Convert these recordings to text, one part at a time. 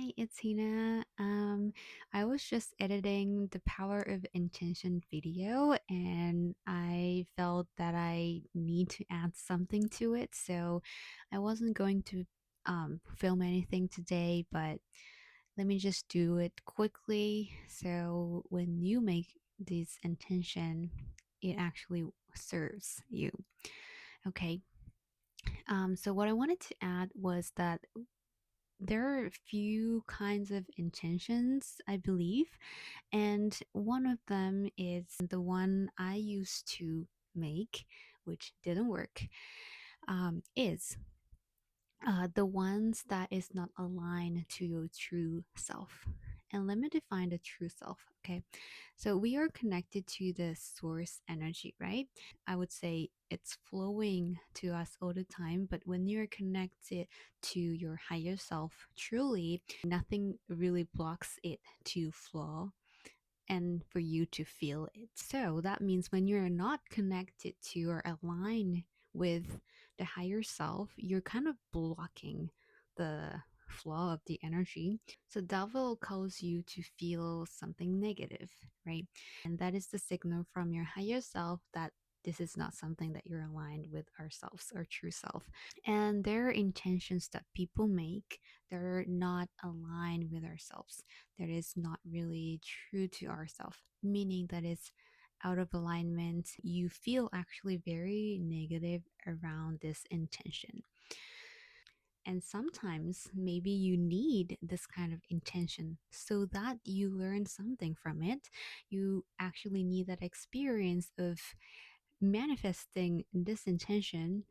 Hi, it's Hina. I was just editing the Power of Intention video and I felt that I need to add something to it. So I wasn't going to film anything today, but let me just do it quickly. So when you make this intention, it actually serves you. Okay. So what I wanted to add was that there are a few kinds of intentions, I believe, and one of them is the one I used to make, which didn't work, is the ones that is not aligned to your true self. And let me define the true self, okay? So we are connected to the source energy, right? I would say it's flowing to us all the time, but when you're connected to your higher self, truly, nothing really blocks it to flow and for you to feel it. So that means when you're not connected to or aligned with the higher self, you're kind of blocking the flow of the energy. So that will cause you to feel something negative, right? And that is the signal from your higher self that this is not something that you're aligned with ourselves, our true self. And there are intentions that people make that are not aligned with ourselves, that is not really true to ourselves, meaning that it's out of alignment. You feel actually very negative around this intention. And sometimes maybe you need this kind of intention so that you learn something from it. You actually need that experience of manifesting this intention,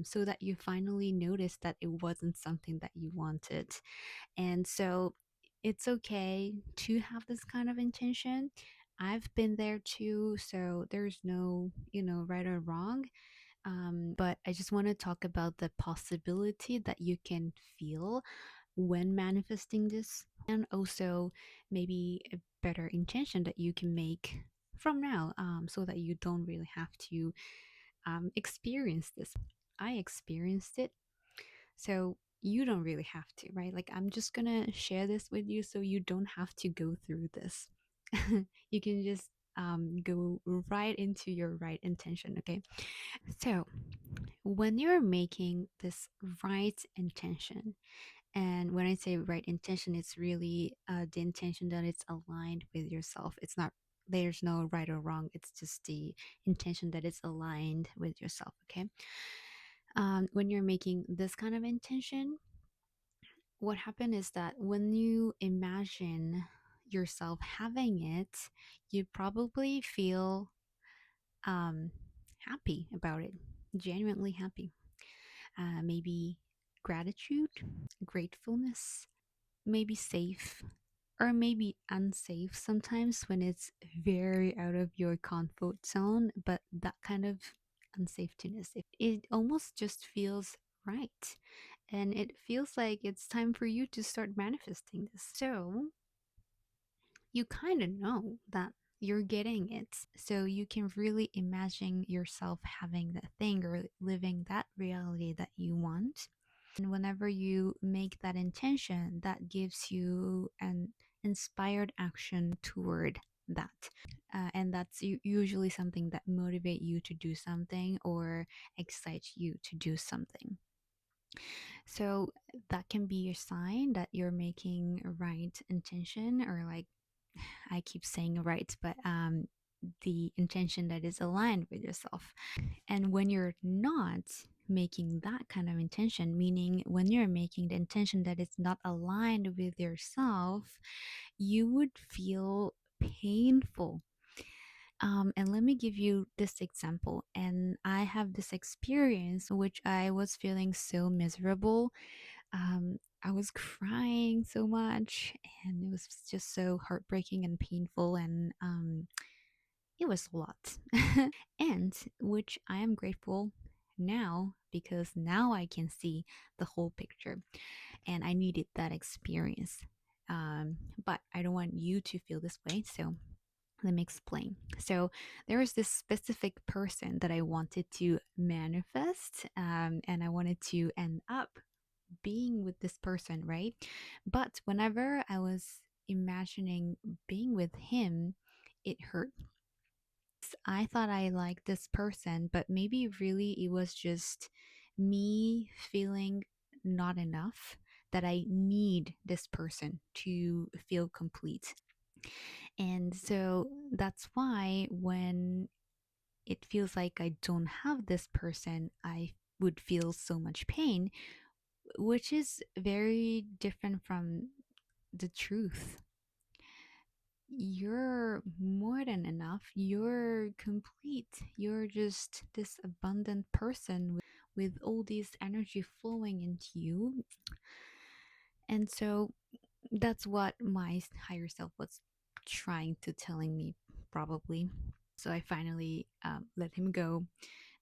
so that you finally notice that it wasn't something that you wanted. And so it's okay to have this kind of intention. I've been there too, so there's no, right or wrong. But I just want to talk about the possibility that you can feel when manifesting this, and also maybe a better intention that you can make from now, so that you don't really have to experience this. I experienced it, so you don't really have to, right? Like, I'm just gonna share this with you so you don't have to go through this. You can just go right into your right intention, okay? So, when you're making this right intention, and when I say right intention, it's really the intention that it's aligned with yourself. It's not, there's no right or wrong, it's just the intention that it's aligned with yourself, okay? When you're making this kind of intention, what happened is that when you imagine yourself having it, you probably feel um, happy about it, genuinely happy. Maybe gratitude, gratefulness, maybe safe, or maybe unsafe sometimes when it's very out of your comfort zone, but that kind of unsafetyness, it almost just feels right. And it feels like it's time for you to start manifesting this. So you kind of know that you're getting it. So you can really imagine yourself having that thing or living that reality that you want. And whenever you make that intention, that gives you an inspired action toward that. And that's usually something that motivate you to do something or excites you to do something. So that can be a sign that you're making a right intention, or like, I keep saying right, but the intention that is aligned with yourself. And when you're not making that kind of intention, meaning when you're making the intention that is not aligned with yourself, you would feel painful. And let me give you this example. And I have this experience which I was feeling so miserable. I was crying so much, and it was just so heartbreaking and painful, and it was a lot. And which I am grateful now, because now I can see the whole picture, and I needed that experience. But I don't want you to feel this way, so let me explain. So there was this specific person that I wanted to manifest, and I wanted to end up being with this person, right? But whenever I was imagining being with him, it hurt. I thought I liked this person, but maybe really it was just me feeling not enough, that I need this person to feel complete. And so that's why when it feels like I don't have this person, I would feel so much pain, which is very different from the truth. You're more than enough. You're complete. You're just this abundant person with all this energy flowing into you. And so that's what my higher self was trying to telling me, probably. So I finally let him go.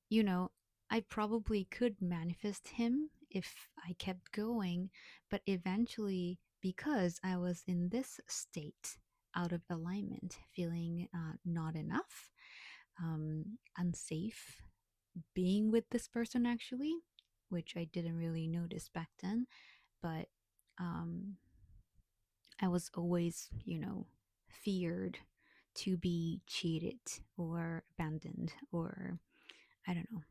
You know, I probably could manifest him if I kept going, but eventually, because I was in this state, out of alignment, feeling not enough, unsafe, being with this person actually, which I didn't really notice back then, but um, I was always, feared to be cheated or abandoned, or I don't know.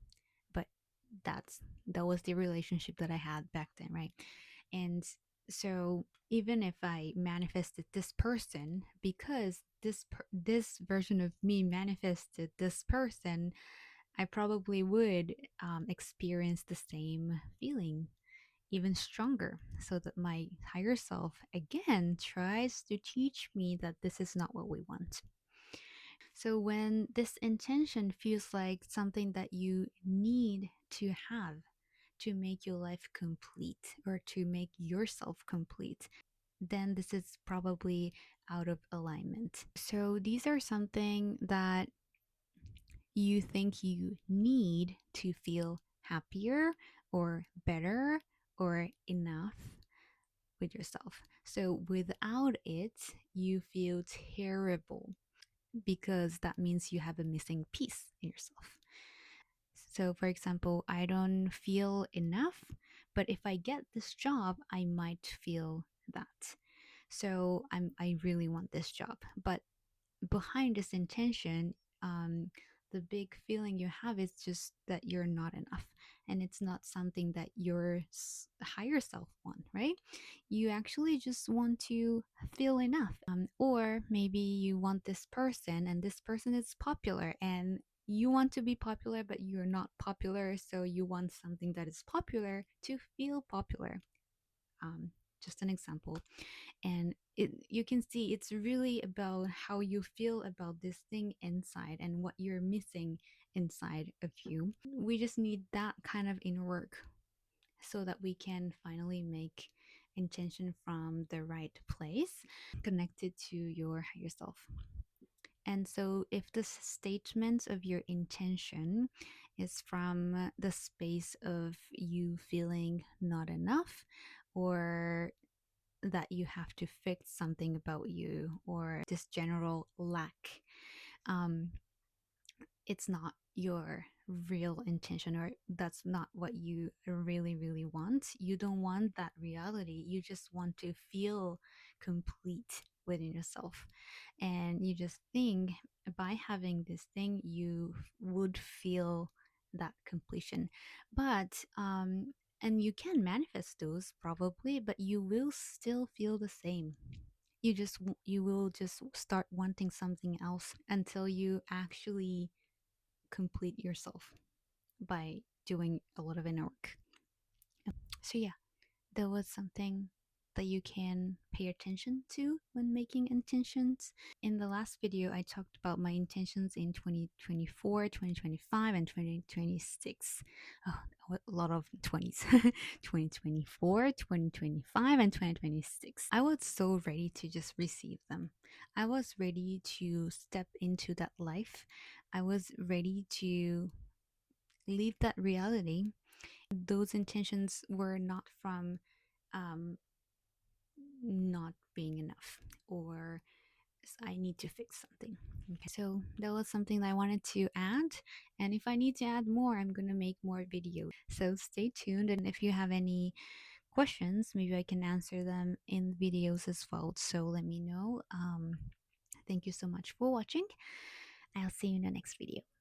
But that was the relationship that I had back then, right? And so even if I manifested this person, because this version of me manifested this person, I probably would experience the same feeling, even stronger, so that my higher self again tries to teach me that this is not what we want. So when this intention feels like something that you need to have to make your life complete or to make yourself complete, then this is probably out of alignment. So these are something that you think you need to feel happier or better or enough with yourself. So without it, you feel terrible, because that means you have a missing piece in yourself. So, for example, I don't feel enough, but if I get this job, I might feel that. So, I really want this job, but behind this intention, the big feeling you have is just that you're not enough. And it's not something that your higher self want, right? You actually just want to feel enough. Or maybe you want this person and this person is popular and you want to be popular, but you're not popular. So you want something that is popular to feel popular. Um, just an example. And you can see it's really about how you feel about this thing inside and what you're missing inside of you. We just need that kind of inner work so that we can finally make intention from the right place, connected to your higher self. And so if the statement of your intention is from the space of you feeling not enough, or that you have to fix something about you, or this general lack, um, it's not your real intention, or that's not what you really, really want. You don't want that reality. You just want to feel complete within yourself. And you just think by having this thing, you would feel that completion. But, and you can manifest those probably, but you will still feel the same. You will just start wanting something else until you actually complete yourself by doing a lot of inner work. So yeah, that was something that you can pay attention to when making intentions. In the last video, I talked about my intentions in 2024, 2025, and 2026. Oh, a lot of 20s. 2024, 2025, and 2026. I was so ready to just receive them. I was ready to step into that life. I was ready to live that reality. Those intentions were not from um, not being enough, or I need to fix something. Okay, so that was something that I wanted to add. And if I need to add more, I'm going to make more videos. So stay tuned. And if you have any questions, maybe I can answer them in videos as well. So let me know. Thank you so much for watching. I'll see you in the next video.